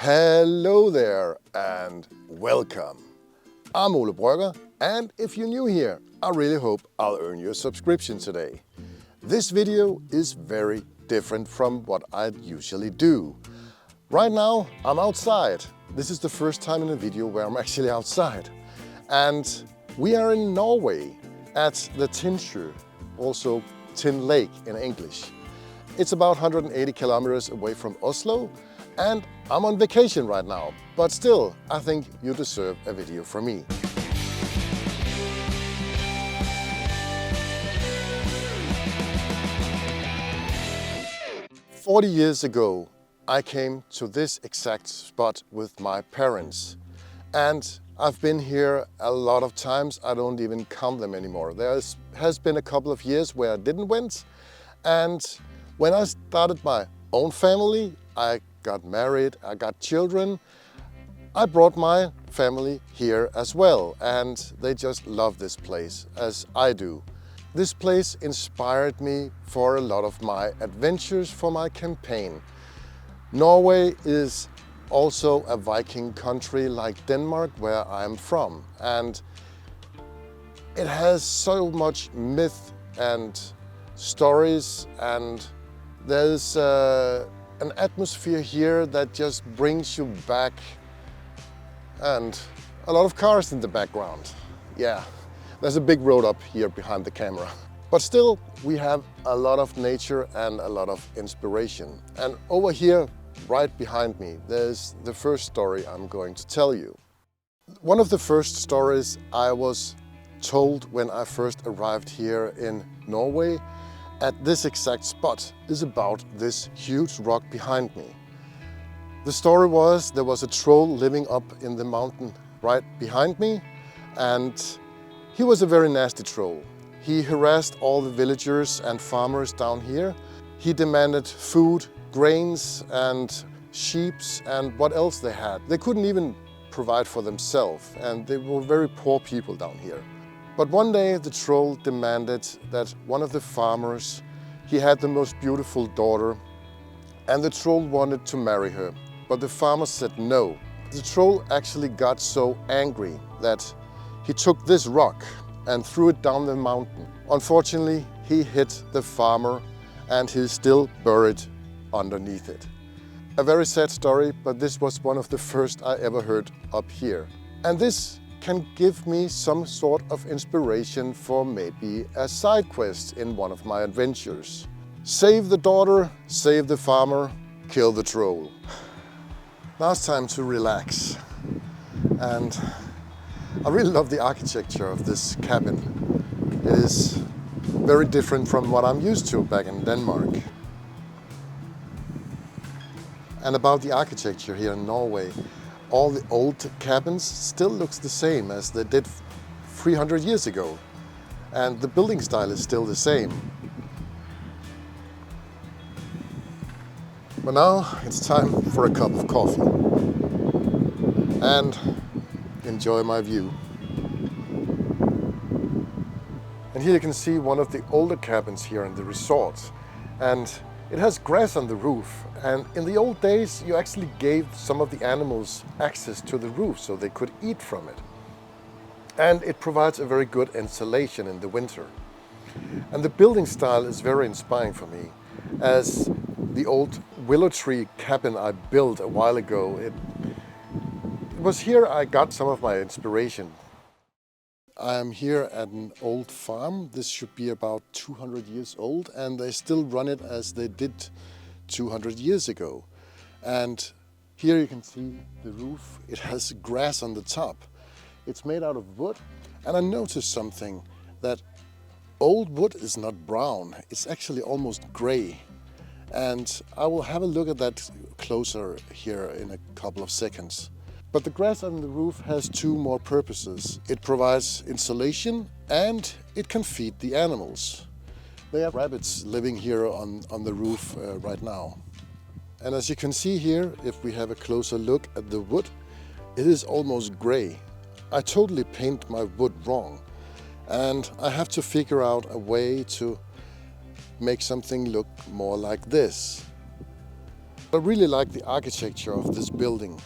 Hello there and welcome. I'm Ole Brøgger, and if you're new here, I really hope I'll earn your subscription today. This video is very different from what I usually do. Right now, I'm outside. This is the first time in a video where I'm actually outside. And we are in Norway at the Tinsjø, also Tin Lake in English. It's about 180 kilometers away from Oslo, and I'm on vacation right now, but still, I think you deserve a video from me. "40 years ago, I came to this exact spot with my parents, and I've been here a lot of times. I don't even count them anymore. There has been a couple of years where I didn't went, and when I started my own family, I got married, I got children, I brought my family here as well, and they just love this place as I do. This place inspired me for a lot of my adventures for my campaign. Norway is also a Viking country like Denmark, where I'm from, and it has so much myth and stories, and there's an atmosphere here that just brings you back, and a lot of cars in the background. Yeah, there's a big road up here behind the camera. But still, we have a lot of nature and a lot of inspiration. And over here, right behind me, there's the first story I'm going to tell you. One of the first stories I was told when I first arrived here in Norway at this exact spot is about this huge rock behind me. The story was there was a troll living up in the mountain right behind me, and he was a very nasty troll. He harassed all the villagers and farmers down here. He demanded food, grains and sheep and what else they had. They couldn't even provide for themselves, and they were very poor people down here. But one day the troll demanded that one of the farmers, he had the most beautiful daughter, and the troll wanted to marry her. But the farmer said no. The troll actually got so angry that he took this rock and threw it down the mountain. Unfortunately, he hit the farmer, and he's still buried underneath it. A very sad story, but this was one of the first I ever heard up here. And this can give me some sort of inspiration for maybe a side quest in one of my adventures. Save the daughter, save the farmer, kill the troll. Now it's time to relax. And I really love the architecture of this cabin. It is very different from what I'm used to back in Denmark. And about the architecture here in Norway, all the old cabins still looks the same as they did 300 years ago. And the building style is still the same. But now it's time for a cup of coffee and enjoy my view. And here you can see one of the older cabins here in the resort. And it has grass on the roof, and in the old days you actually gave some of the animals access to the roof so they could eat from it. And it provides a very good insulation in the winter. And the building style is very inspiring for me, as the old willow tree cabin I built a while ago, it was here I got some of my inspiration. I'm here at an old farm. This should be about 200 years old, and they still run it as they did 200 years ago. And here you can see the roof. It has grass on the top. It's made out of wood, and I noticed something, that old wood is not brown. It's actually almost gray. And I will have a look at that closer here in a couple of seconds. But the grass on the roof has two more purposes. It provides insulation, and it can feed the animals. They have rabbits living here on the roof right now. And as you can see here, if we have a closer look at the wood, it is almost gray. I totally paint my wood wrong, and I have to figure out a way to make something look more like this. I really like the architecture of this building.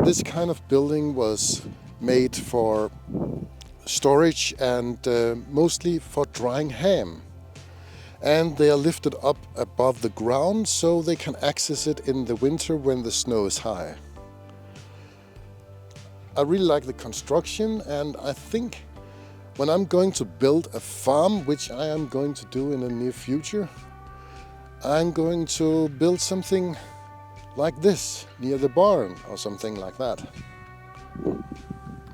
This kind of building was made for storage and mostly for drying ham. And they are lifted up above the ground so they can access it in the winter when the snow is high. I really like the construction, and I think when I'm going to build a farm, which I am going to do in the near future, I'm going to build something like this near the barn or something like that.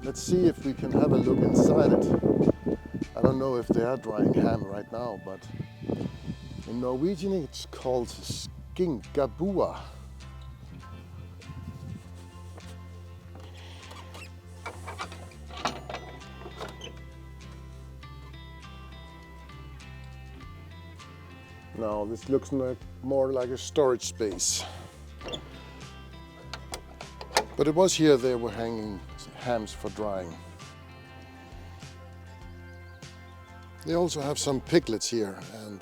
Let's see if we can have a look inside it. I don't know if they are drying ham right now, but in Norwegian it's called skinkabua. Now this looks more like a storage space. But it was here they were hanging hams for drying. They also have some piglets here, and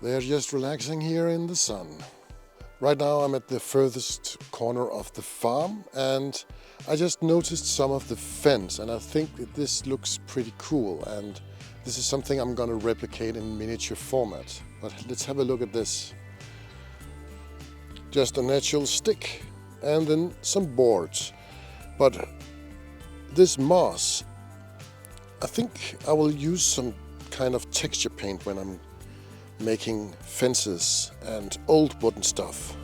they're just relaxing here in the sun. Right now I'm at the furthest corner of the farm, and I just noticed some of the fence, and I think that this looks pretty cool, and this is something I'm gonna replicate in miniature format. But let's have a look at this. Just a natural stick and then some boards. But this moss, I think I will use some kind of texture paint when I'm making fences and old wooden stuff.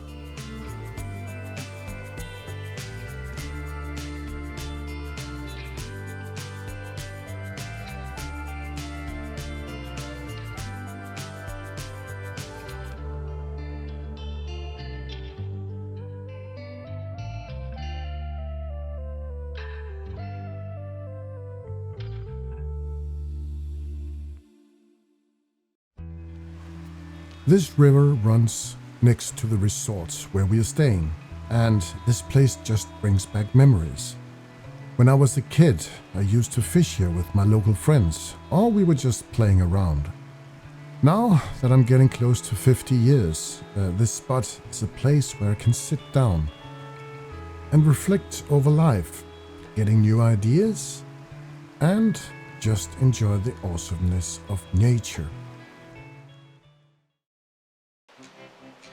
This river runs next to the resort where we are staying, and this place just brings back memories. When I was a kid, I used to fish here with my local friends, or we were just playing around. Now that I'm getting close to 50 years, this spot is a place where I can sit down and reflect over life, getting new ideas, and just enjoy the awesomeness of nature.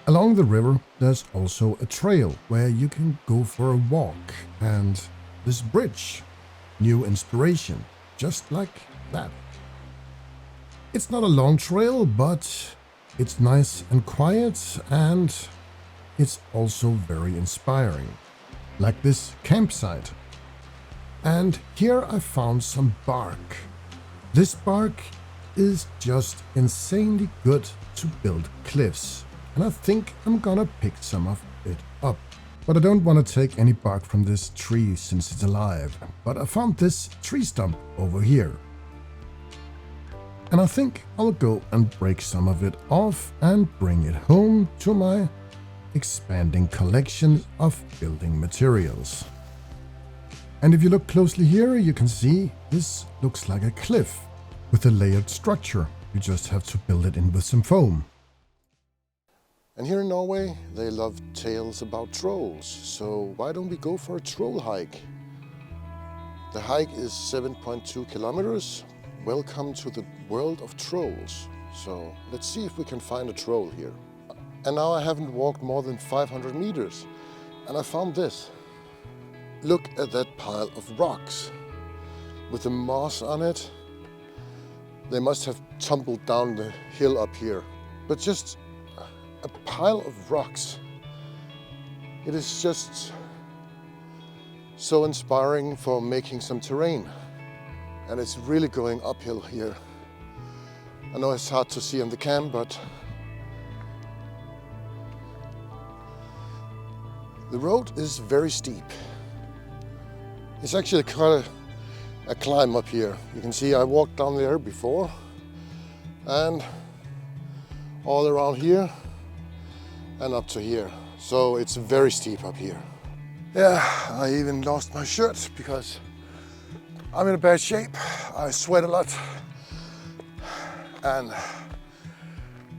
Along the river, there's also a trail where you can go for a walk, and this bridge, new inspiration, just like that. It's not a long trail, but it's nice and quiet, and it's also very inspiring, like this campsite. And here I found some bark. This bark is just insanely good to build cliffs. And I think I'm gonna pick some of it up. But I don't want to take any bark from this tree since it's alive. But I found this tree stump over here. And I think I'll go and break some of it off and bring it home to my expanding collection of building materials. And if you look closely here, you can see this looks like a cliff with a layered structure. You just have to build it in with some foam. And here in Norway, they love tales about trolls, so why don't we go for a troll hike? The hike is 7.2 kilometers. Welcome to the world of trolls. So let's see if we can find a troll here. And now I haven't walked more than 500 meters, and I found this. Look at that pile of rocks with the moss on it. They must have tumbled down the hill up here, but just a pile of rocks. It is just so inspiring for making some terrain. And it's really going uphill here. I know it's hard to see on the cam, but the road is very steep. It's actually quite a climb up here. You can see I walked down there before, and all around here and up to here. So it's very steep up here. Yeah, I even lost my shirt because I'm in a bad shape. I sweat a lot and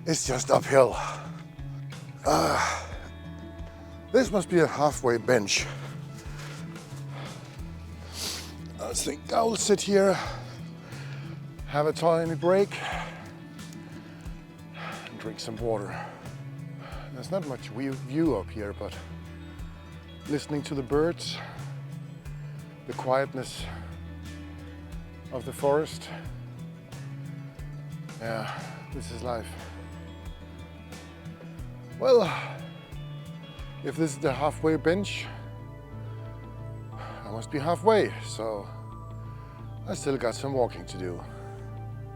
it's just uphill. This must be a halfway bench. I think I'll sit here, have a tiny break, and drink some water. There's not much view up here, but listening to the birds, the quietness of the forest, yeah, this is life. Well, if this is the halfway bench, I must be halfway, so I still got some walking to do.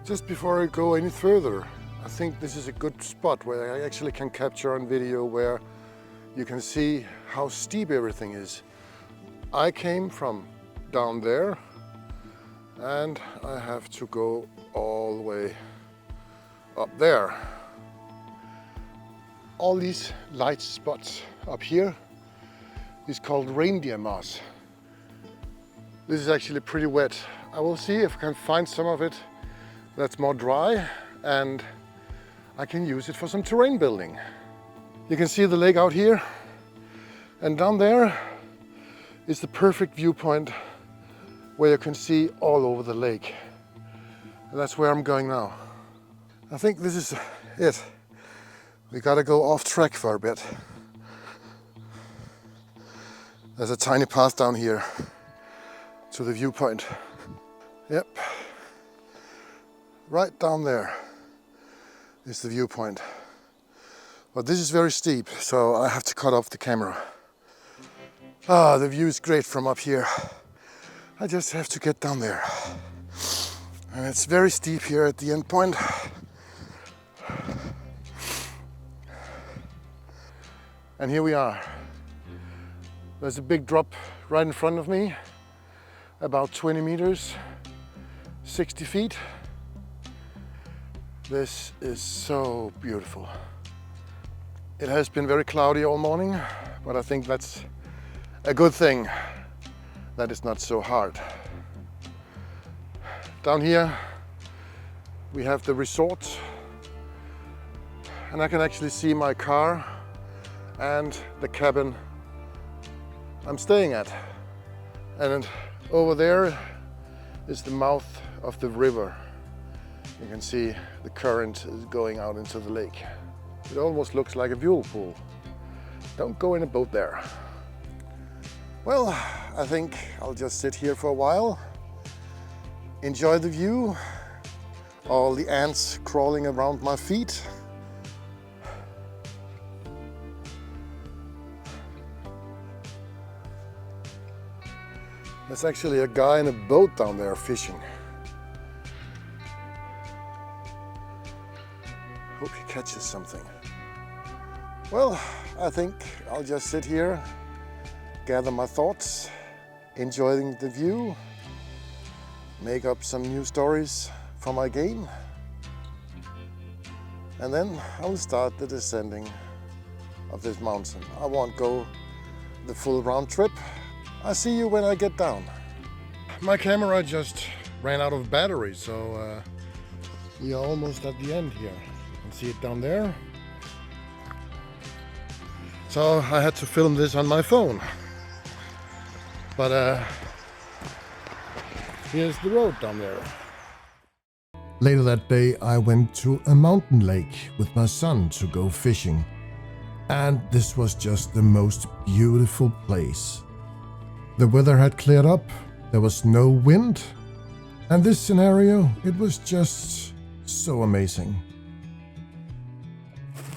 Just before I go any further, I think this is a good spot where I actually can capture on video where you can see how steep everything is. I came from down there and I have to go all the way up there. All these light spots up here is called reindeer moss. This is actually pretty wet. I will see if I can find some of it that's more dry and I can use it for some terrain building. You can see the lake out here, and down there is the perfect viewpoint where you can see all over the lake. And that's where I'm going now. I think this is it. We gotta go off track for a bit. There's a tiny path down here to the viewpoint. Yep. Right down there is the viewpoint. But this is very steep, so I have to cut off the camera. Ah, the view is great from up here. I just have to get down there. And it's very steep here at the end point. And here we are. There's a big drop right in front of me, about 20 meters, 60 feet. This is so beautiful. It has been very cloudy all morning, but I think that's a good thing, that it's not so hard. Down here we have the resort, and I can actually see my car and the cabin I'm staying at. And over there is the mouth of the river. You can see the current is going out into the lake. It almost looks like a whirlpool. Don't go in a boat there. Well, I think I'll just sit here for a while, enjoy the view, all the ants crawling around my feet. There's actually a guy in a boat down there fishing. Hope he catches something. Well, I think I'll just sit here, gather my thoughts, enjoying the view, make up some new stories for my game, and then I will start the descending of this mountain. I won't go the full round trip. I'll see you when I get down. My camera just ran out of battery, so we are almost at the end here. You can see it down there. So I had to film this on my phone. But here's the road down there. Later that day, I went to a mountain lake with my son to go fishing. And this was just the most beautiful place. The weather had cleared up, there was no wind, and this scenario, it was just so amazing.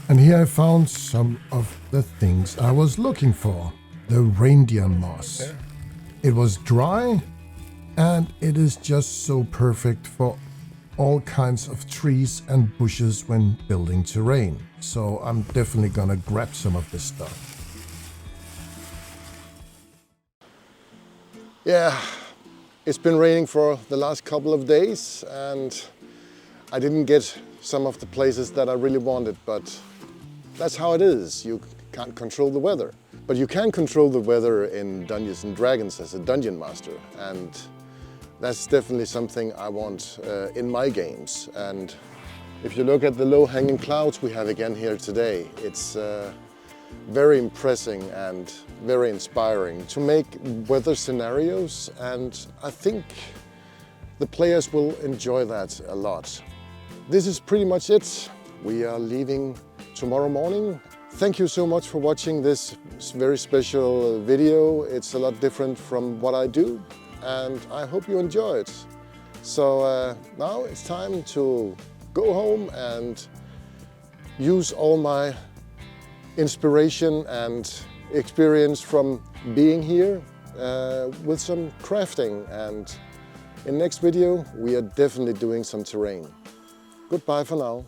And here I found some of the things I was looking for, the reindeer moss. Yeah. It was dry, and it is just so perfect for all kinds of trees and bushes when building terrain. So I'm definitely gonna grab some of this stuff. Yeah, it's been raining for the last couple of days and I didn't get some of the places that I really wanted, but that's how it is. You can't control the weather. But you can control the weather in Dungeons and Dragons as a dungeon master, and that's definitely something I want in my games. And if you look at the low-hanging clouds we have again here today, it's very impressive and very inspiring to make weather scenarios, and I think the players will enjoy that a lot. This is pretty much it. We are leaving tomorrow morning. Thank you so much for watching this very special video. It's a lot different from what I do, and I hope you enjoy it. So now it's time to go home and use all my inspiration and experience from being here with some crafting. And in next video we are definitely doing some terrain. Goodbye for now.